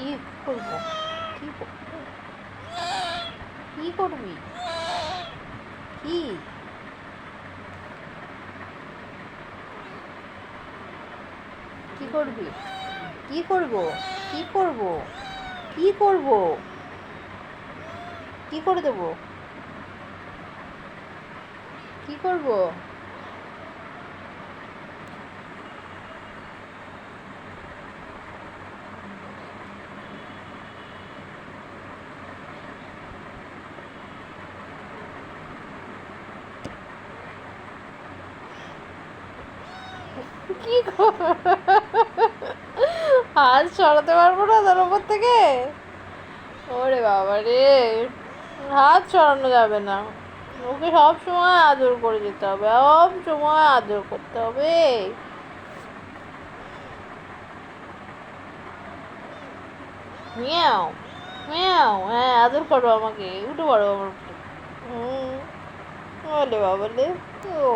কি করবো? কি করবো? কি করবি? কি কি করবি? কি করবো? কি করবো? কি করবো? কি করে দেবো? কি করবো? কি হাত সরাতে পারবো না তার উপর থেকে? ওরে বাবা রে, হাত সরানো যাবে না। ওকে সব সময় আদর করে যেতে হবে, সব সময় আদর করতে হবে। মিয়াও মিয়াও, হ্যাঁ আদর করো আমাকে, উঠে পড়ো আমার উপরে। হুম, ওলে বাবা রে। ও